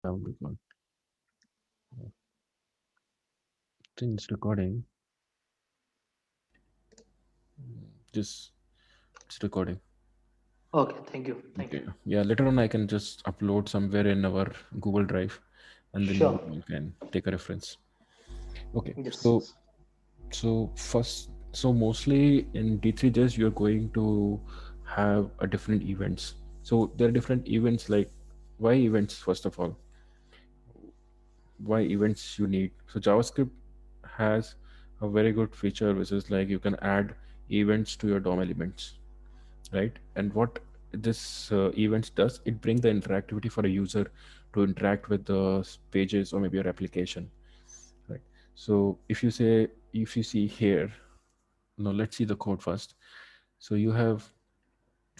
sound record. Think it's recording. Just it's recording. Okay, thank you. Thank you. Okay. Yeah. Later on, I can just upload somewhere in our Google Drive, and then you Sure. all can take a reference. Okay. Yes, So yes. so mostly in D3JS, you're going to have a different events. So there are different events. Like, why events? First of all, why events you need? So JavaScript has a very good feature, which is like you can add events to your DOM elements, right? And what this events does, it brings the interactivity for a user to interact with the pages or maybe your application, right? So if you see here, now let's see the code first. So you have,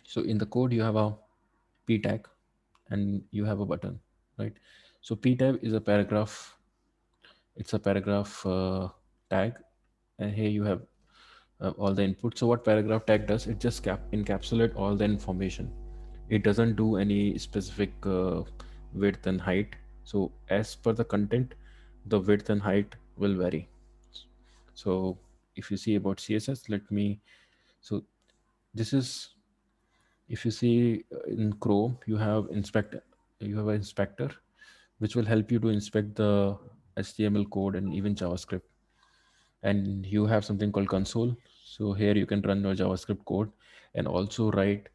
so in the code you have a p tag and you have a button, right? So p tag is a paragraph, it's a paragraph tag, and here you have all the input. So what paragraph tag does, it just encapsulate all the information. It doesn't do any specific width and height. So as per the content, the width and height will vary. So if you see about CSS, let me, so this is, if you see in Chrome, you have an inspector which will help you to inspect the HTML code and even JavaScript. And you have something called console. So here you can run your JavaScript code and also write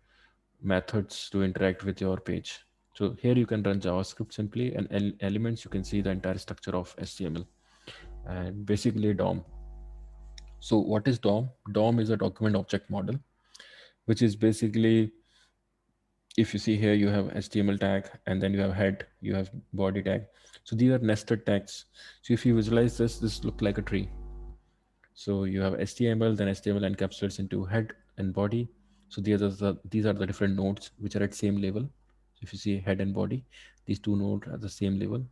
methods to interact with your page. So here you can run JavaScript simply, and elements, you can see the entire structure of HTML and basically DOM. So what is DOM? DOM is a document object model, which is basically, if you see here, you have HTML tag and then you have head, you have body tag. So these are nested tags. So if you visualize this look like a tree. So you have HTML, then HTML encapsulates into head and body. So these are the different nodes which are at same level. So if you see head and body, these two nodes are the same level.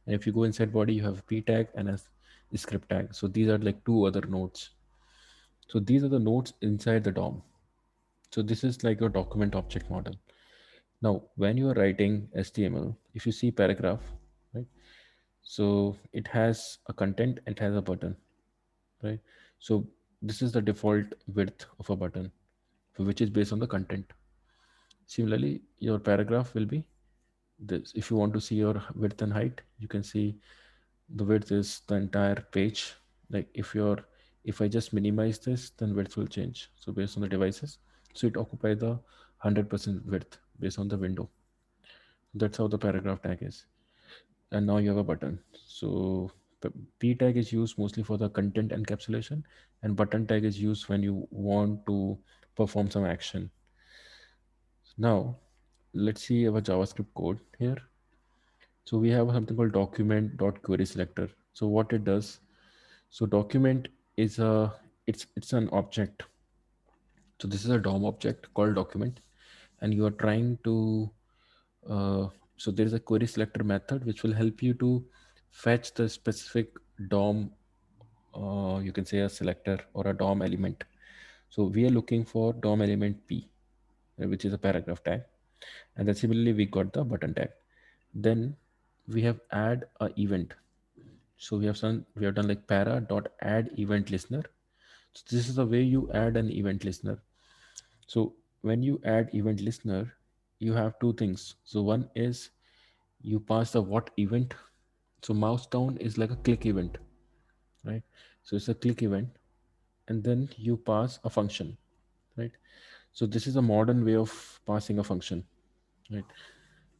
And if you go inside body, you have p tag and a script tag. So these are like two other nodes. So these are the nodes inside the DOM. So this is like your document object model. Now, when you are writing HTML, if you see paragraph, right? So it has a content, it has a button, right? So this is the default width of a button, which is based on the content. Similarly, your paragraph will be this. If you want to see your width and height, you can see the width is the entire page. Like if I just minimize this, then width will change. So based on the devices, so it occupy the 100% width based on the window. That's how the paragraph tag is. And now you have a button. So p tag is used mostly for the content encapsulation, and button tag is used when you want to perform some action. Now let's see our JavaScript code here. So we have something called document.query selector. So what it does, so document is a, it's an object. So this is a DOM object called document, and you are trying to so there is a query selector method which will help you to fetch the specific DOM, you can say a selector or a DOM element. So we are looking for DOM element P, which is a paragraph tag, and then similarly we got the button tag. Then we have add a event. So we have done like para dot add event listener. So this is the way you add an event listener. So when you add event listener, you have two things. So one is you pass the what event. So mouse down is like a click event, right? So it's a click event, and then you pass a function, right? So this is a modern way of passing a function, right?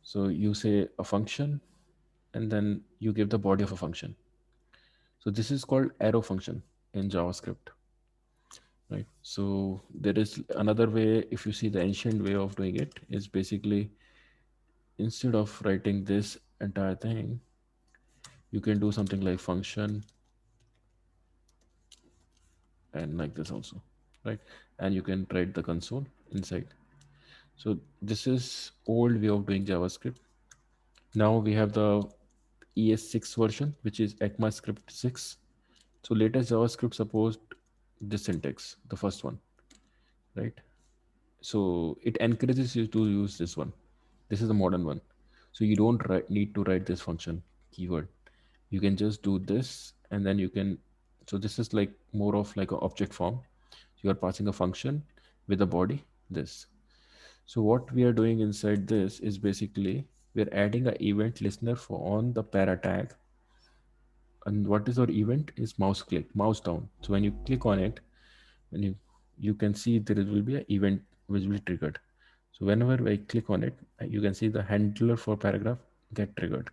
So you say a function, and then you give the body of a function. So this is called arrow function in JavaScript, right? So there is another way. If you see, the ancient way of doing it is basically, instead of writing this entire thing, you can do something like function and like this also, right? And you can write the console inside. So this is old way of doing JavaScript. Now we have the ES6 version, which is ECMAScript 6. So latest JavaScript supports this syntax, the first one, right? So it encourages you to use this one. This is the modern one. So you don't need to write this function keyword. You can just do this, and then you can. So this is like more of like an object form. You are passing a function with a body. This. So what we are doing inside this is basically we're adding an event listener for on the para tag. And what is our event is mouse click, mouse down. So when you click on it, when you can see there will be an event which will be triggered. So whenever I click on it, you can see the handler for paragraph get triggered.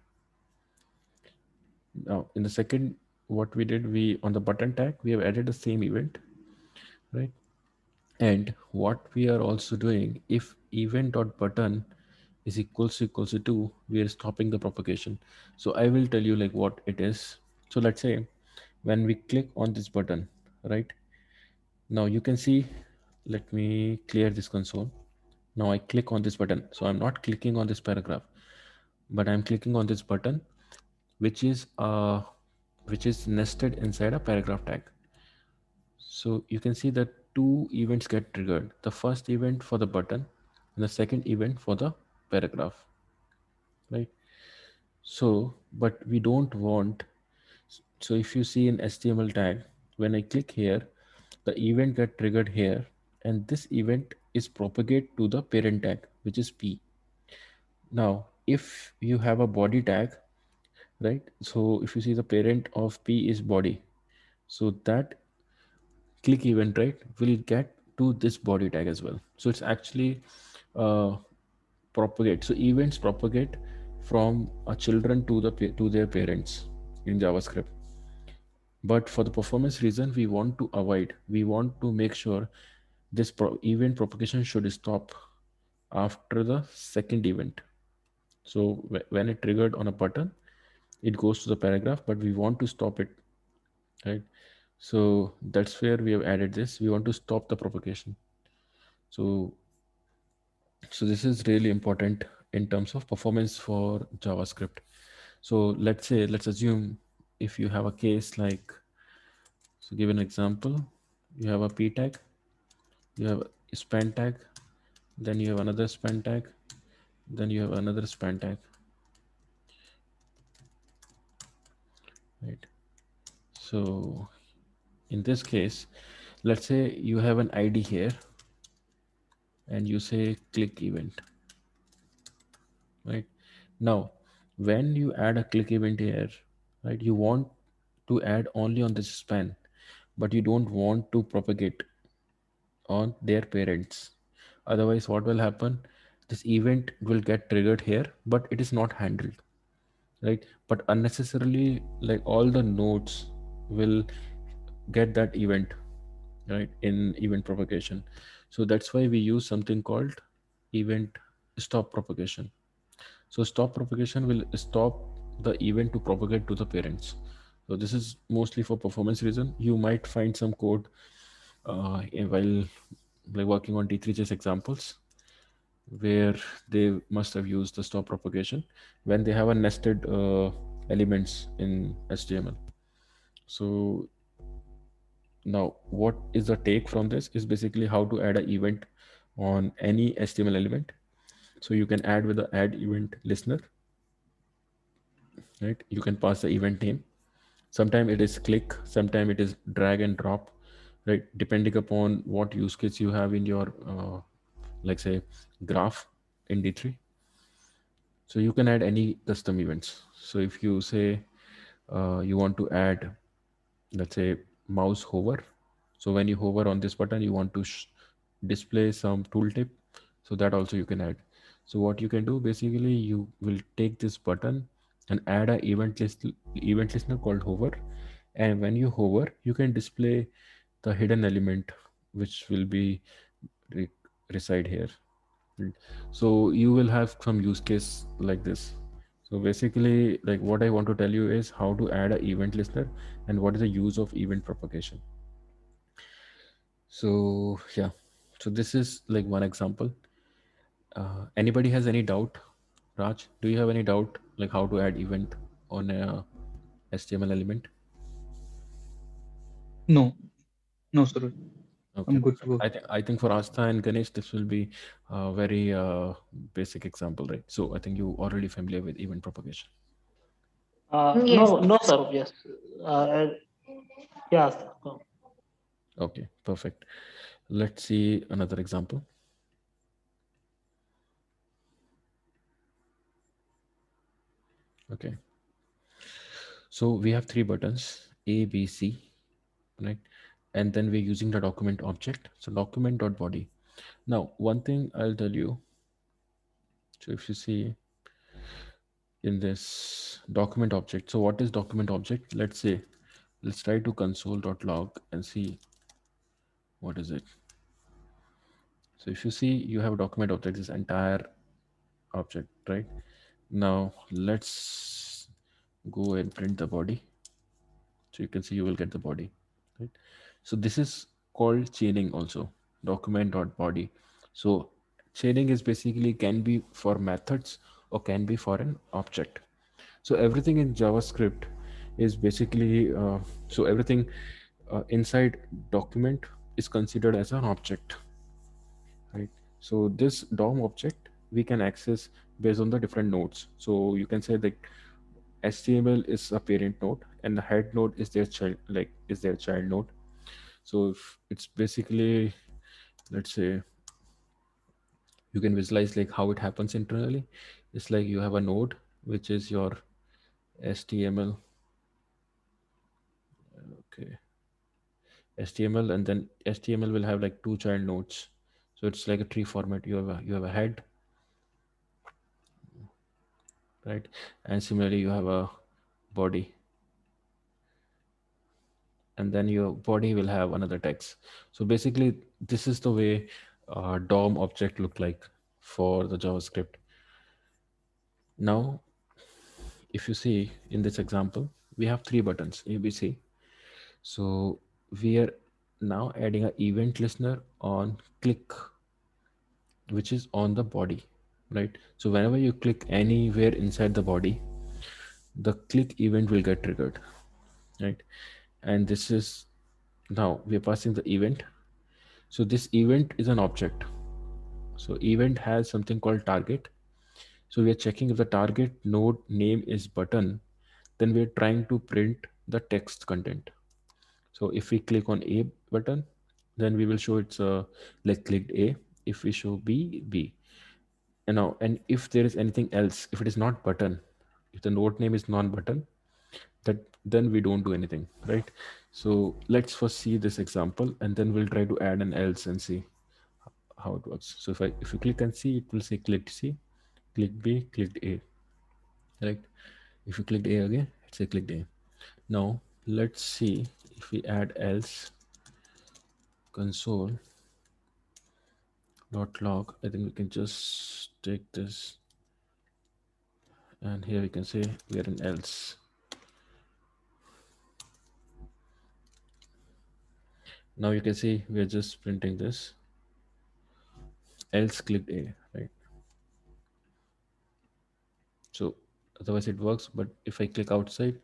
Now in the second, what we did, we on the button tag we have added the same event, right? And what we are also doing, if event dot button is equals to 2, we are stopping the propagation. So I will tell you like what it is. So let's say when we click on this button, right? Now you can see, let me clear this console. Now I click on this button. So I'm not clicking on this paragraph, but I'm clicking on this button, which is nested inside a paragraph tag. So you can see that two events get triggered. The first event for the button and the second event for the paragraph, right? So, but we don't want, so if you see an HTML tag, when I click here, the event get triggered here, and this event is propagate to the parent tag, which is P. Now, if you have a body tag, right? So if you see the parent of P is body, so that click event, right, will get to this body tag as well. So it's actually uh, propagate. So events propagate from a children to to their parents in JavaScript. But for the performance reason, we want to avoid. We want to make sure this event propagation should stop after the second event. So when it triggered on a button, it goes to the paragraph, but we want to stop it, right? So that's where we have added this. We want to stop the propagation. So this is really important in terms of performance for JavaScript. So let's assume if you have a case like, so give an example, you have a p tag, you have a span tag, then you have another span tag, then you have another span tag, right? So in this case, let's say you have an id here and you say click event, right? Now when you add a click event here, right, you want to add only on this span, but you don't want to propagate on their parents. Otherwise what will happen, this event will get triggered here but it is not handled, right? But unnecessarily, like all the nodes will get that event, right, in event propagation. So that's why we use something called event stop propagation. So stop propagation will stop the event to propagate to the parents. So this is mostly for performance reason. You might find some code while like working on D3JS examples where they must have used the stop propagation when they have a nested elements in HTML. So now what is the take from this is basically how to add an event on any HTML element. So you can add with the add event listener, right? You can pass the event name. Sometimes it is click, sometimes it is drag and drop, right? Depending upon what use case you have in your like say graph in D3. So you can add any custom events. So if you say you want to add, let's say, mouse hover. So when you hover on this button, you want to display some tooltip. So that also you can add. So what you can do basically, you will take this button and add a event listener called hover. And when you hover, you can display the hidden element, which will be re- reside here. Right. So you will have some use case like this. So basically, like what I want to tell you is how to add an event listener and what is the use of event propagation. So yeah, so this is like one example. Anybody has any doubt? Raj, do you have any doubt like how to add event on a HTML element? No, no, Suraj. Okay, I'm good to perfect. go. I think for Astha and Ganesh, this will be a very basic example, right? So I think you already familiar with event propagation. No, Yes. no, sir. Yes. Yes. Okay, perfect. Let's see another example. Okay, so we have three buttons A, B, C, right? And then we're using the document object. So document.body. Now, one thing I'll tell you. So if you see in this document object, so what is document object? Let's say, let's try to console.log and see what is it. So if you see, you have a document object, this entire object, right? Now let's go and print the body. So you can see you will get the body, right? So this is called chaining also, document.body. So chaining is basically can be for methods or can be for an object. So everything in JavaScript is basically so everything inside document is considered as an object, right? So this DOM object we can access based on the different nodes. So you can say that HTML is a parent node and the head node is their child, like is their child node. So if it's basically, let's say, you can visualize like how it happens internally. It's like you have a node which is your HTML, okay, HTML, and then HTML will have like two child nodes. So it's like a tree format. You have a head, right? And similarly you have a body, and then your body will have another text. So basically this is the way DOM object look like for the JavaScript. Now if you see in this example, we have three buttons ABC. So we are now adding an event listener on click, which is on the body, right? So whenever you click anywhere inside the body, the click event will get triggered, right? And this is, now we are passing the event. So this event is an object. So event has something called target. So we are checking if the target node name is button, then we are trying to print the text content. So if we click on A button, then we will show it's like clicked A. If we show B, B. And now, and if there is anything else, if it is not button, if the node name is non-button, that then we don't do anything, right? So let's first see this example, and then we'll try to add an else and see how it works. So if you click and see, it will say clicked C, clicked B, clicked A, right? If you clicked A again, it say clicked A. Now let's see if we add else console dot log. I think we can just take this, and here we can say we are in else. Now you can see we are just printing this else clicked A, right? So otherwise it works, but if I click outside,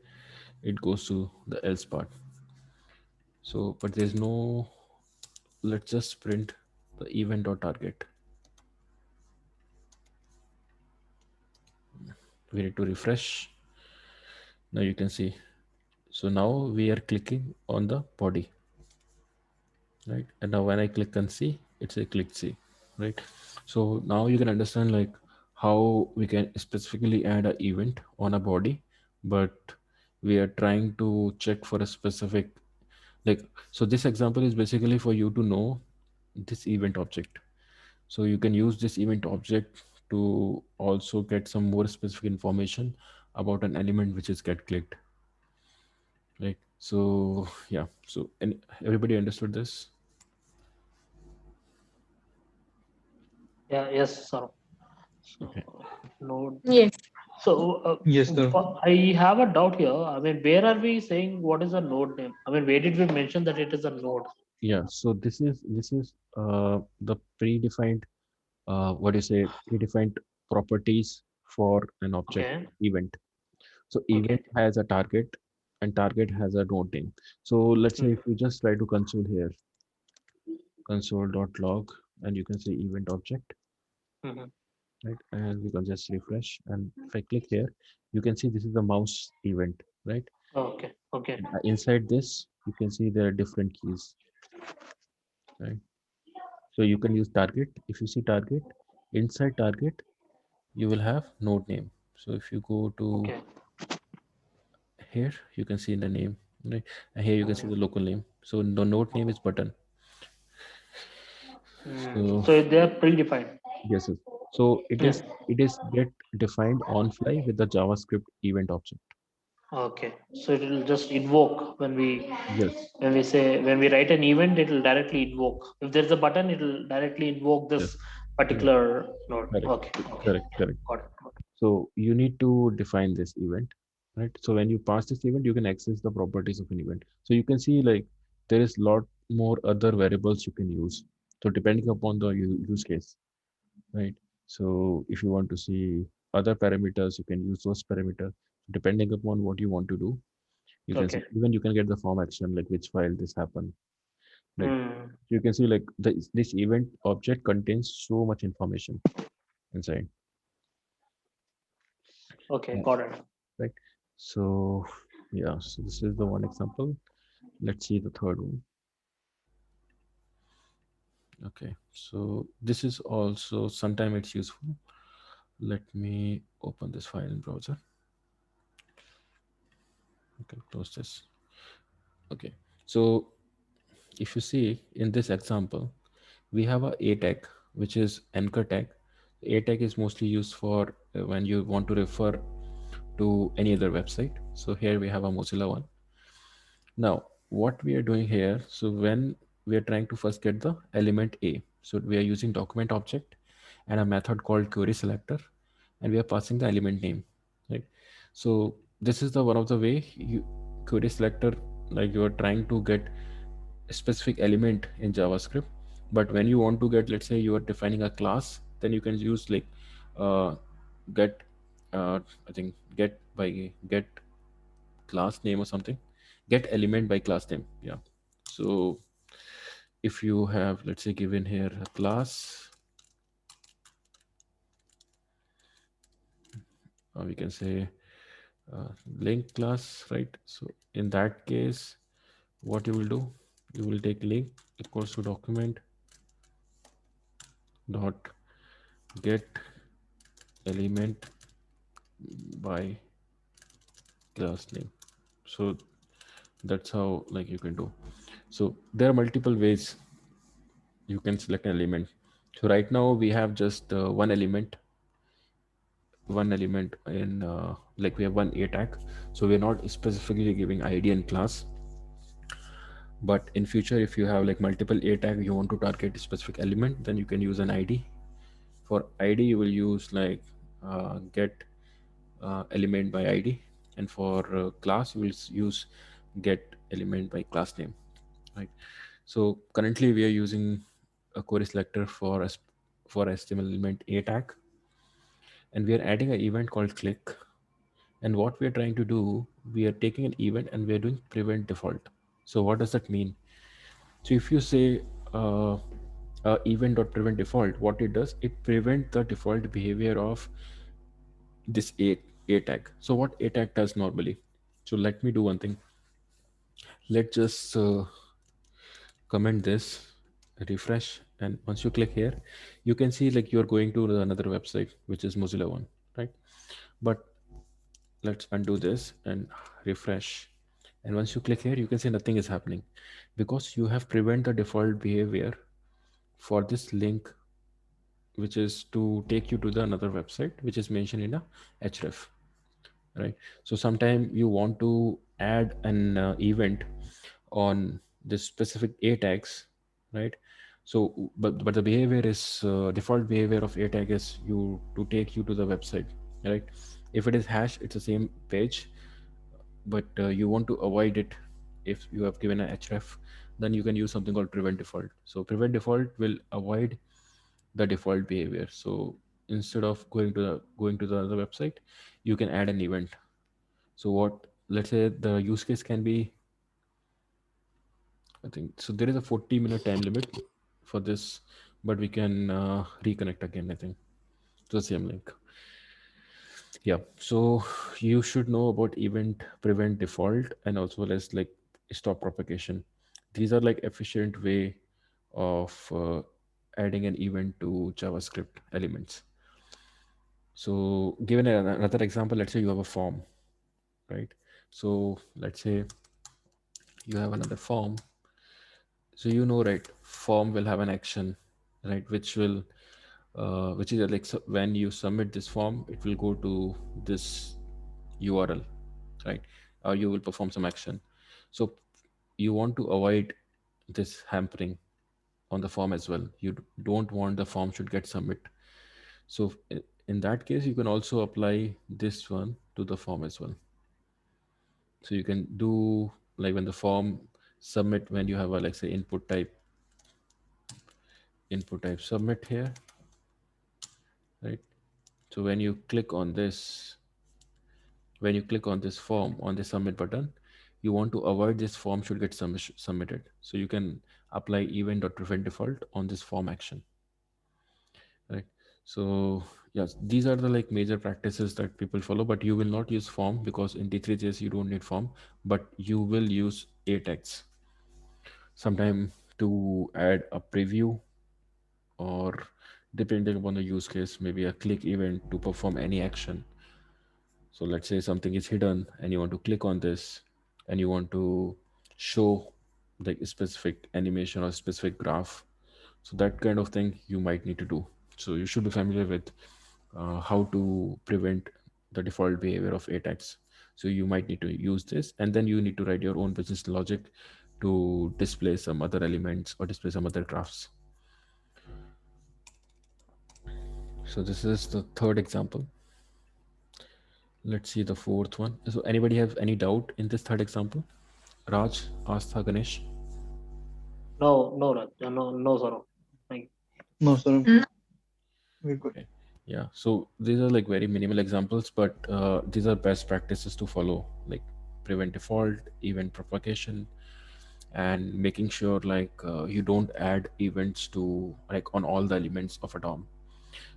it goes to the else part. So but there's no, let's just print the event dot target. We need to refresh. Now you can see, so now we are clicking on the body, right? And now when I click and see, it's a click see, right? So now you can understand like how we can specifically add an event on a body, but we are trying to check for a specific, like, so this example is basically for you to know this event object. So you can use this event object to also get some more specific information about an element which is get clicked, right? So yeah, so and everybody understood this. Yeah. Yes, sir. Okay. So node. Yes. So Yes, sir. I have a doubt here. I mean, where are we saying what is a node name? I mean, where did we mention that it is a node? Yeah, so this is the predefined what do you say, predefined properties for an object Okay. event. So Okay. event has a target and target has a node name. So let's say Hmm. if you just try to console here, console.log, and you can see event object, Hmm. right? And we can just refresh. And if I click here, you can see this is the mouse event, right? Okay. Okay. And inside this, you can see there are different keys, right? So you can use target. If you see target, inside target, you will have node name. So if you go to Okay. here, you can see the name, right? And here you can see Hmm. the local name. So the node name is button. Mm. So So they are predefined. yes, yes. So Hmm. it is get defined on fly with the JavaScript event object. Okay. So it will just invoke when we Yes, when we write an event, it will directly invoke. If there's a button, it will directly invoke yes, this yes, particular node. correct, Okay. Okay. correct, correct. Got it. Got So you need to define this event, right? So when you pass this event, you can access the properties of an event. So you can see like there is lot more other variables you can use. So depending upon the use case, right? So if you want to see other parameters, you can use those parameters. Depending upon what you want to do, you it. can see Okay. even you can get the form action like which file this happened. Like Hmm. you can see like this event object contains so much information inside. Okay. Yeah, Got it. right. So yeah, so this is the one example. Let's see the third one. Okay, so this is also sometime it's useful. Let me open this file in browser. Okay, close this. Okay, so if you see in this example, we have a tag which is anchor tag. A tag is mostly used for when you want to refer to any other website. So here we have a Mozilla one. Now, what we are doing here, so when we are trying to first get the element A, so we are using document object and a method called query selector, and we are passing the element name, right? So this is the one of the way you query selector, like you are trying to get a specific element in JavaScript. But when you want to get, let's say you are defining a class, then you can use like uh, get, I think get class name or something, get element by class name. Yeah. So if you have, let's say, given here a class, we can say link class, right? So in that case, what you will do, you will take link equals to document dot get element by class name. So that's how like you can do. So there are multiple ways you can select an element. So right now we have just one element in like we have one a tag, so we're not specifically giving id and class. But in future, if you have like multiple a tag, you want to target a specific element, then you can use an id. For id you will use like get element by id, and for class you will use get element by class name, right? So currently we are using a query selector for for html element a tag, and we are adding an event called click. And what we are trying to do, we are taking an event and we are doing prevent default. So what does that mean? So if you say uh, event.prevent default, what it does, it prevent the default behavior of this a tag. So what a tag does normally, so let me do one thing. Let's just comment this, refresh, and once you click here, you can see like you're going to another website, which is Mozilla one, right? But let's undo this and refresh. And once you click here, you can see nothing is happening because you have prevent the default behavior for this link, which is to take you to the another website, which is mentioned in a href, right? So sometime you want to add an event on this specific a tags, right? So but the behavior is default behavior of a tag is you to take you to the website, right? If it is hash, it's the same page, but you want to avoid it. If you have given a href, then you can use something called prevent default. So prevent default will avoid the default behavior. So instead of going to the other website, you can add an event. So what, let's say the use case can be, I think so there is a 40-minute time limit. for this, but we can reconnect again, I think, to the same link. Yeah, so you should know about event prevent default and also as like stop propagation. These are like efficient way of adding an event to JavaScript elements. So given another example, let's say you have a form, right? So let's say you have another form. So you know, right, form will have an action, right, which is like when you submit this form, it will go to this URL, right? Or you will perform some action. So you want to avoid this hampering on the form as well. You don't want the form should get submit. So in that case, you can also apply this one to the form as well. So you can do like when the form submit, when you have a like say input type submit here, right? So when you click on this form on the submit button, you want to avoid this form should get submitted. So you can apply event.prevent default on this form action, right? So yes, these are the like major practices that people follow, but you will not use form because in D3JS you don't need form, but you will use a tags sometime to add a preview, or depending upon the use case, maybe a click event to perform any action. So let's say something is hidden and you want to click on this and you want to show like a specific animation or specific graph. So that kind of thing you might need to do. So you should be familiar with how to prevent the default behavior of ATAX. So you might need to use this, and then you need to write your own business logic to display some other elements or display some other graphs. So this is the third example. Let's see the fourth one. So anybody have any doubt in this third example? Raj, Astha, Ganesh. No, no, Raj, no, Saurabh. Thank No, sir. We're good. Okay. Yeah. So these are like very minimal examples, but these are best practices to follow, like prevent default, event propagation, and making sure like you don't add events to like on all the elements of a DOM.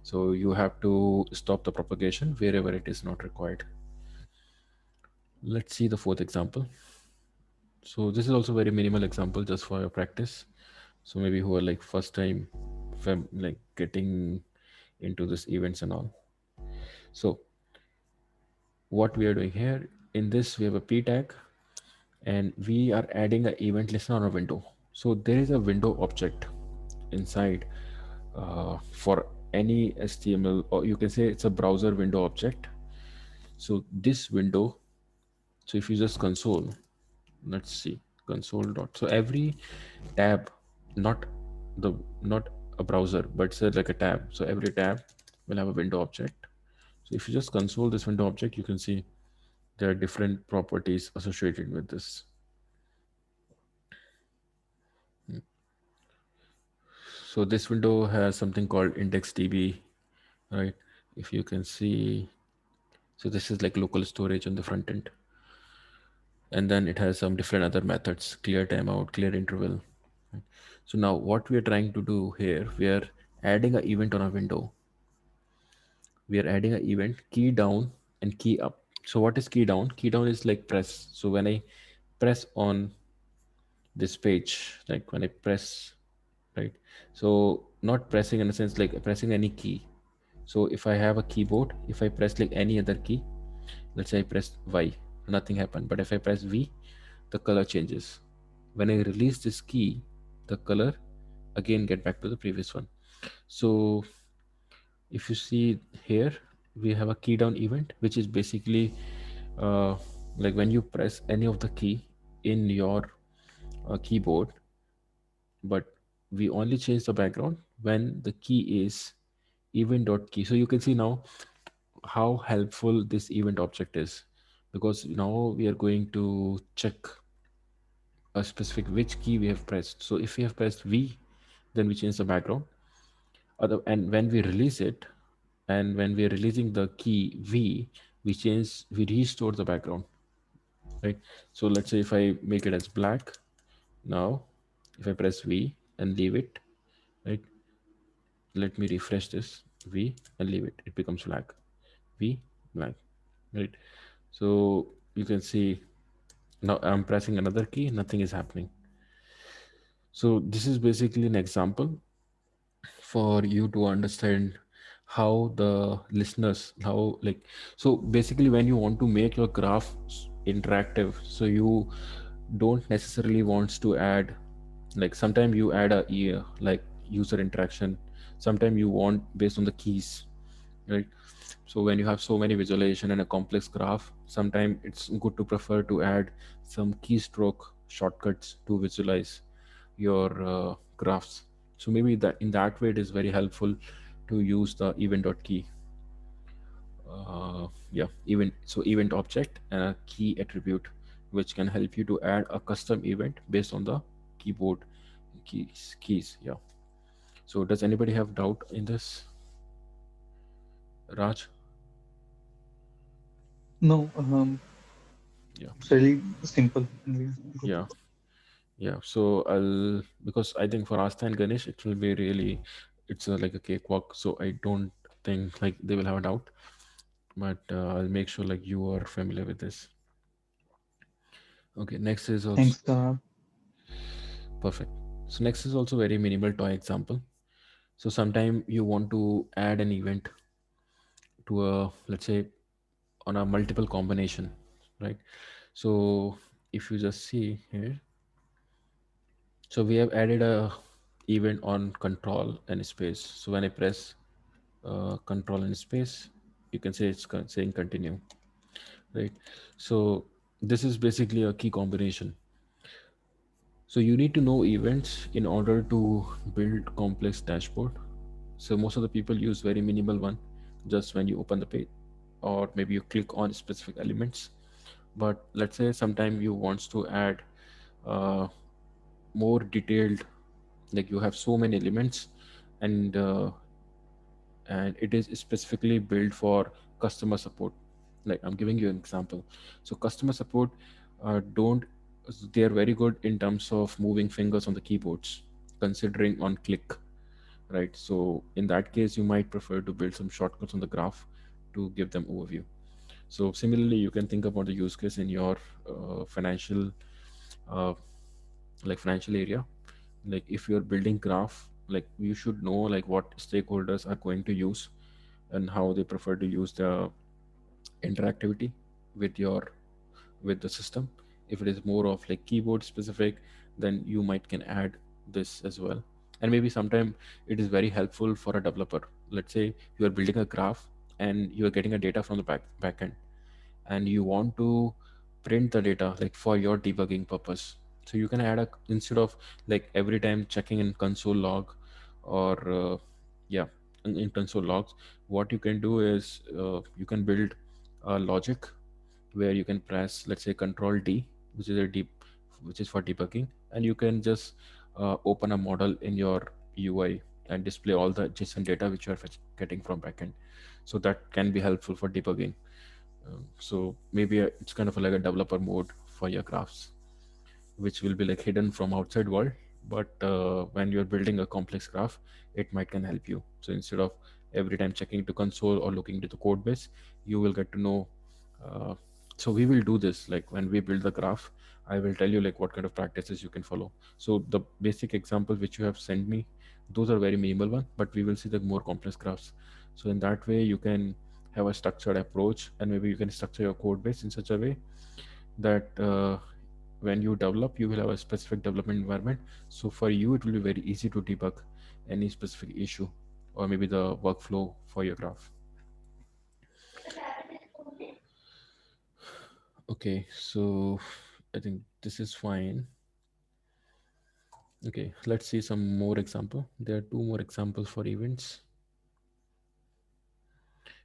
So you have to stop the propagation wherever it is not required. Let's see the fourth example. So this is also very minimal example just for your practice. So maybe who are like first time like getting into this events and all. So what we are doing here in this, we have a p tag and we are adding an event listener on a window. So there is a window object inside for any HTML, or you can say it's a browser window object. So this window, so if you just console, let's see console dot, so every tab, not the not a browser but it's like a tab, so every tab will have a window object. So if you just console this window object, you can see there are different properties associated with this. So this window has something called indexdb, right? If you can see, so this is like local storage on the front end, and then it has some different other methods: clear timeout, clear interval. So now what we are trying to do here, we are adding an event on a window. We are adding an event key down and key up. So what is key down? Key down is like press. So when I press on this page, like when I press, right? So not pressing in a sense like pressing any key. So if I have a keyboard, if I press like any other key, let's say I press Y, nothing happened. But if I press V, the color changes. When I release this key, the color again get back to the previous one. So if you see here, we have a key down event, which is basically uh, like when you press any of the key in your keyboard, but we only change the background when the key is event.key. So you can see now how helpful this event object is, because now we are going to check a specific which key we have pressed. So if we have pressed V, then we change the background. And when we release it, and when we are releasing the key V, we restore the background, right? So let's say if I make it as black now, if I press V and leave it, let me refresh this v and leave it, it becomes black. V blank, right? So you can see now I'm pressing another key, nothing is happening. So this is basically an example for you to understand how the listeners, how like, so basically when you want to make your graph interactive, so you don't necessarily wants to add, like sometimes you add like user interaction, sometimes you want based on the keys, right? So when you have so many visualization and a complex graph, sometimes it's good to prefer to add some keystroke shortcuts to visualize your graphs. So maybe that in that way it is very helpful to use the event.key. Yeah, event, so event object and a key attribute which can help you to add a custom event based on the keyboard keys. Yeah. So does anybody have doubt in this, Raj? No, Yeah. it's really simple and we're good Yeah. to go. Yeah, so I'll, because I think for Asta and Ganesh it will be really, it's like a cakewalk. So I don't think like they will have a doubt, but I'll make sure like you are familiar with this. Okay, next is also Thanks, Saurabh. perfect. So next is also very minimal toy example. So sometime you want to add an event to a, let's say, on a multiple combination, right? So if you just see here, so we have added a event on control and space. So when I press control and space, you can say it's saying continue, right? So this is basically a key combination. So you need to know events in order to build complex dashboard. So most of the people use very minimal one, just when you open the page, or maybe you click on specific elements. But let's say sometime you wants to add uh, more detailed, like you have so many elements, and and it is specifically built for customer support. Like I'm giving you an example. So customer support don't, they are very good in terms of moving fingers on the keyboards, considering on click, right? So in that case you might prefer to build some shortcuts on the graph to give them overview. So similarly you can think about the use case in your financial uh, like financial area. Like if you're building graph, like you should know like what stakeholders are going to use and how they prefer to use the interactivity with your, with the system. If it is more of like keyboard specific, then you might can add this as well. And maybe sometime it is very helpful for a developer. Let's say you are building a graph and you are getting a data from the backend, and you want to print the data like for your debugging purpose. So you can add a, instead of like every time checking in console log or yeah, in console logs, what you can do is you can build a logic where you can press, let's say, control D, which is a deep, which is for debugging, and you can just open a model in your UI and display all the JSON data which you are getting from backend. So that can be helpful for debugging. So maybe it's kind of like a developer mode for your graphs, which will be like hidden from outside world. But when you're building a complex graph, it might can help you. So instead of every time checking to console or looking to the code base, you will get to know. Uh, so we will do this like when we build the graph. I will tell you like what kind of practices you can follow. So the basic example which you have sent me, those are very minimal one, but we will see the more complex graphs. So in that way, you can have a structured approach, and maybe you can structure your code base in such a way that when you develop, you will have a specific development environment. So for you, it will be very easy to debug any specific issue or maybe the workflow for your graph. Okay, so I think this is fine. Okay, let's see some more example. There are two more examples for events.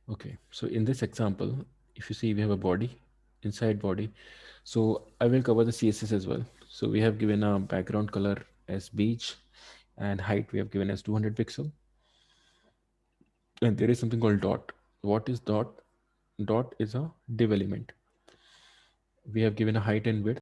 Okay, so in this example, if you see we have a body, inside body. So I will cover the CSS as well. So we have given a background color as beige, and height we have given as 200 pixel. And there is something called dot. What is dot? Dot is a div element. We have given a height and width.